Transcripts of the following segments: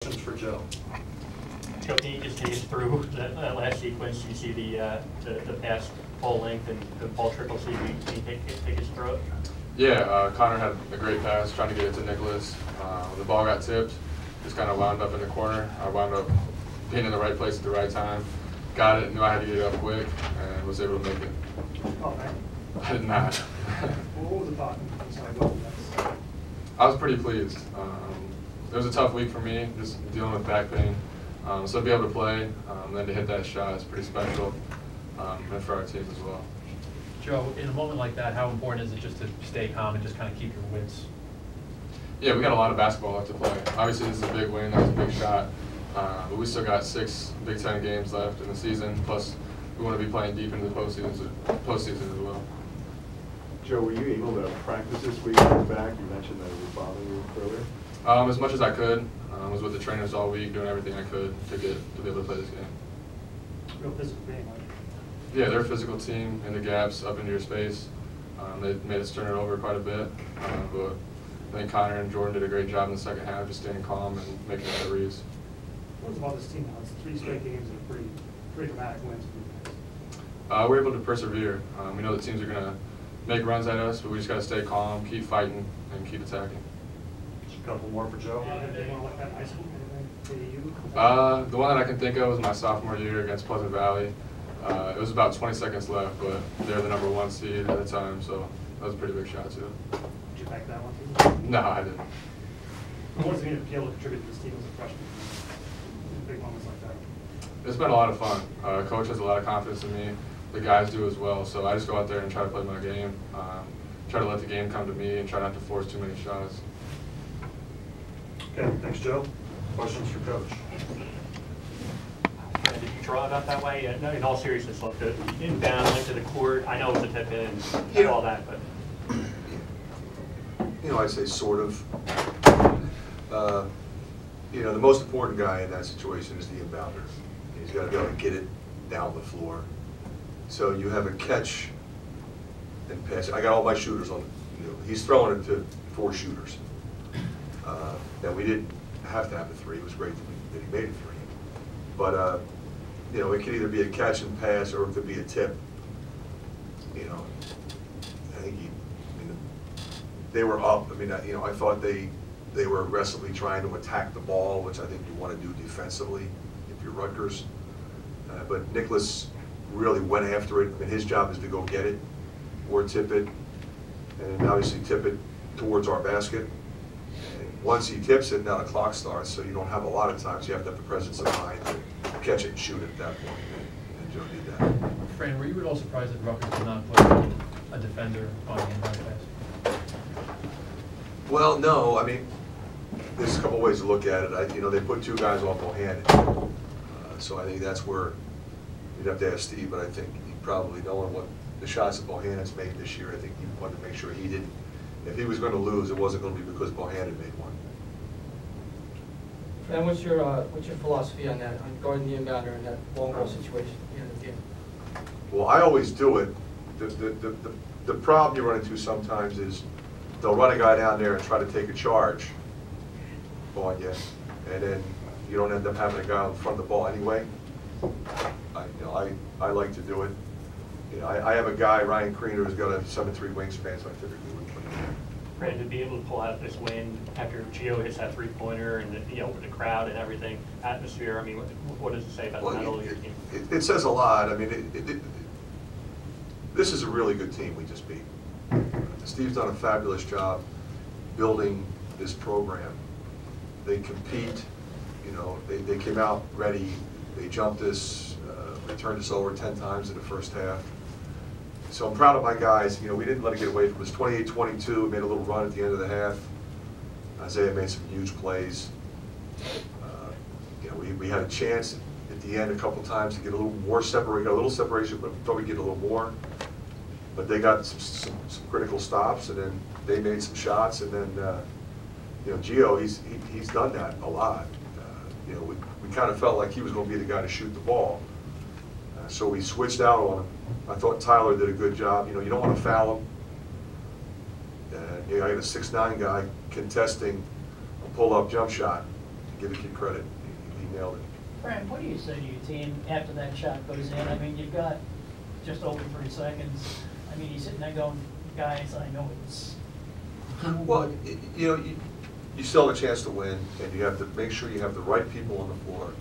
For Joe. Joe, can you just take us through that last sequence? You see the pass full length and the ball triple C. Can you take us through it? Yeah, Connor had a great pass trying to get it to Nicholas. When the ball got tipped, just kind of wound up in the corner. I wound up being in the right place at the right time. Got it, knew I had to get it up quick, and was able to make it. Oh, man. I did not. What was the thought? I was pretty pleased. It was a tough week for me, just dealing with back pain. So to be able to play, then to hit that shot is pretty special, and for our team as well. Joe, in a moment like that, how important is it just to stay calm and just kind of keep your wits? Yeah, we got a lot of basketball left to play. Obviously, this is a big win. That was a big shot. But we still got 6 Big Ten games left in the season. Plus, we want to be playing deep into the postseason as well. Joe, were you able to practice this week coming back? You mentioned that it was bothering you earlier. As much as I could. I was with the trainers all week, doing everything I could to be able to play this game. Real physical game, right? Yeah, they're a physical team in the gaps, up into your space. They made us turn it over quite a bit, but I think Connor and Jordan did a great job in the second half, just staying calm and making the reads. What's about this team now? It's 3 straight games and pretty dramatic wins for you guys. We're able to persevere. We know that teams are going to make runs at us, but we just got to stay calm, keep fighting, and keep attacking. Just a couple more for Joe. Anyone like that in high school? Anything? The one that I can think of was my sophomore year against Pleasant Valley. It was about 20 seconds left, but they're the #1 seed at the time, so that was a pretty big shot too. Did you back that one too? No, I didn't. What does it mean to be able to contribute to this team as a freshman in big moments like that? It's been a lot of fun. Coach has a lot of confidence in me. The guys do as well, so I just go out there and try to play my game, try to let the game come to me, and try not to force too many shots. Okay, thanks, Joe. Questions for Coach? Did you draw it up that way? No, in all seriousness, look, the inbound went to the court. I know it was a tip in and all that, but. You know, I'd say sort of. You know, the most important guy in that situation is the inbounder. He's got to be able to get it down the floor. So you have a catch and pass. I got all my shooters on. You know, he's throwing it to 4 shooters. Now we didn't have to have a 3. It was great that he made a 3. But you know, it could either be a catch and pass or it could be a tip. You know, I think they were up. I mean, you know, I thought they were aggressively trying to attack the ball, which I think you want to do defensively if you're Rutgers. But Nicholas really went after it. I mean, his job is to go get it or tip it, and obviously tip it towards our basket. And once he tips it, now the clock starts, so you don't have a lot of times. You have to have the presence of mind to catch it and shoot it at that point, and Joe did that. Fran, were you at all surprised that Rutgers did not put a defender on the inbound pass? Well, no. I mean, there's a couple ways to look at it. You know, they put 2 guys off Bohannon, so I think that's where you'd have to ask Steve. But I think he probably, knowing what the shots that Bohannon's made this year, I think he wanted to make sure he didn't. If he was going to lose, it wasn't going to be because Bohannon made one. And what's your philosophy on that, on guarding the inbounder in that long ball situation at the end of the game? Well, I always do it. The problem you run into sometimes is they'll run a guy down there and try to take a charge on you, and then you don't end up having a guy in front of the ball anyway. I like to do it. You know, I have a guy, Ryan Kriener, who's got a 7'3" wingspan, so I typically would put him there. Fran, to be able to pull out this win after Gio hits that 3-pointer and with the crowd and everything, atmosphere. I mean, what does it say about the mettle of your team? It says a lot. I mean, this is a really good team we just beat. Steve's done a fabulous job building this program. They compete. You know, they came out ready. They jumped us. They turned us over 10 times in the first half. So I'm proud of my guys. You know, we didn't let it get away from us. 28-22, we made a little run at the end of the half. Isaiah made some huge plays. You know, we had a chance at the end a couple times to get a little more separation, got a little separation, but thought we'd get a little more. But they got some critical stops, and then they made some shots, and then you know, Gio, he's done that a lot. You know, we kind of felt like he was going to be the guy to shoot the ball. So we switched out on him. I thought Tyler did a good job. You know, you don't want to foul him. You know, I got a 6'9" guy contesting a pull-up jump shot. give the kid credit. He nailed it. Fran, what do you say to your team after that shot goes in? I mean, you've got just over 3 seconds. I mean, he's sitting there going, guys, I know it's. Well, you know, you still have a chance to win, and you have to make sure you have the right people on the floor,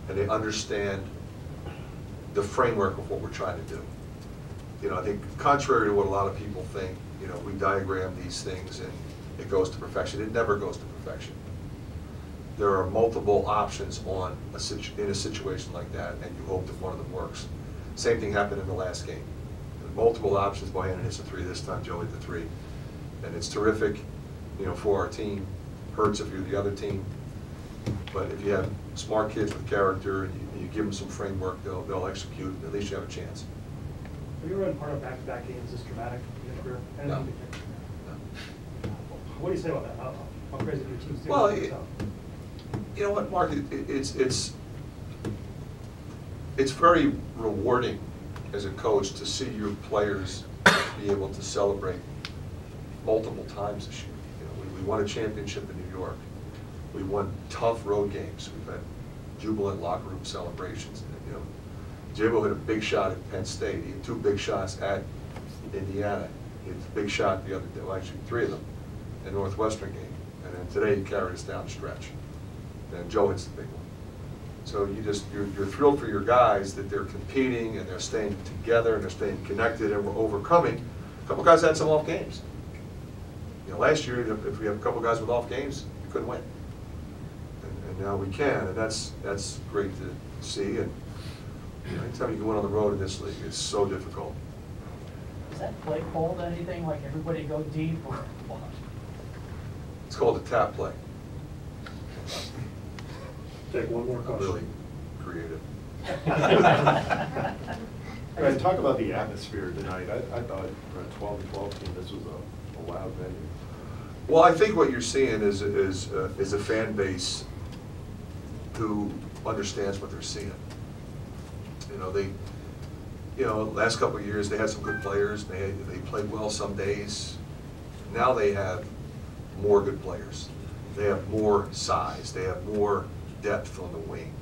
and they understand the framework of what we're trying to do. You know, I think contrary to what a lot of people think, you know, we diagram these things and it goes to perfection. It never goes to perfection. There are multiple options in a situation like that, and you hope that one of them works. Same thing happened in the last game. Multiple options. Bohannon hits a 3 this time. Joe hit the 3, and it's terrific, you know, for our team. Hurts if you're the other team, but if you have smart kids with character and you give them some framework, they'll execute. At least you have a chance. Have you ever been part of back-to-back games this dramatic in your career? No. What do you say about that? How crazy do your teams do? Well, you know what, Mark? It's very rewarding as a coach to see your players be able to celebrate multiple times this year. You know, we won a championship in New York. We won tough road games. We've had jubilant locker room celebrations. You know, Jimbo hit a big shot at Penn State. He had 2 big shots at Indiana. He had a big shot the other day, well, actually 3 of them, in the Northwestern game. And then today he carried us down the stretch. And Joe hits the big one. So you're thrilled for your guys that they're competing and they're staying together and they're staying connected and we're overcoming. A couple guys had some off games. You know, last year, if we have a couple guys with off games, you couldn't win. And now we can, and that's great to see. And you know, anytime you can win on the road in this league, it's so difficult. Is that play called anything, like everybody go deep or what? It's called a tap play. Take one more question. Really creative. Right, talk about the atmosphere tonight. I thought for a 12-12 team, this was a loud venue. Well, I think what you're seeing is a fan base who understands what they're seeing. You know, last couple of years they had some good players. They played well some days. Now they have more good players. They have more size. They have more depth on the wing.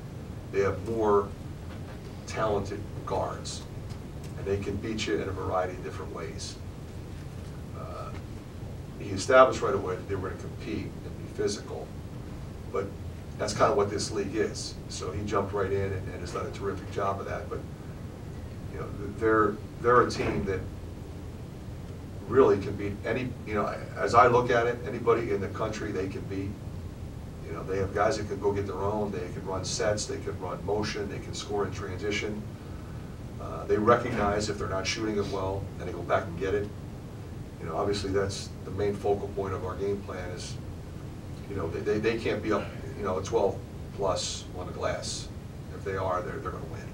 They have more talented guards, and they can beat you in a variety of different ways. He established right away that they were going to compete and be physical, but that's kind of what this league is. So he jumped right in and has done a terrific job of that. But you know, they're a team that really can beat any. You know, as I look at it, anybody in the country they can beat. You know, they have guys that can go get their own. They can run sets. They can run motion. They can score in transition. They recognize if they're not shooting it well, and they go back and get it. You know, obviously that's the main focal point of our game plan is, you know, they can't be up, you know, a 12+ on the glass. If they are, they're going to win.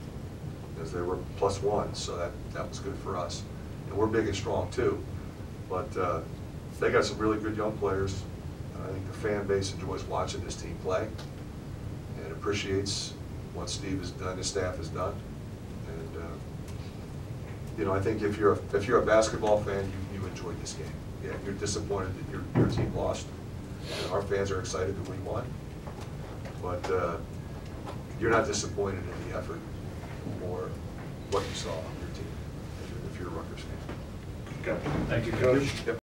Because they were +1, so that was good for us. And we're big and strong too. But they got some really good young players. I think the fan base enjoys watching this team play and appreciates what Steve has done, his staff has done. And you know, I think if you're a basketball fan, you enjoyed this game. Yeah, you're disappointed that your team lost. And our fans are excited that we won. But you're not disappointed in the effort or what you saw on your team if you're a Rutgers fan. Okay. Thank you, Coach. Yep.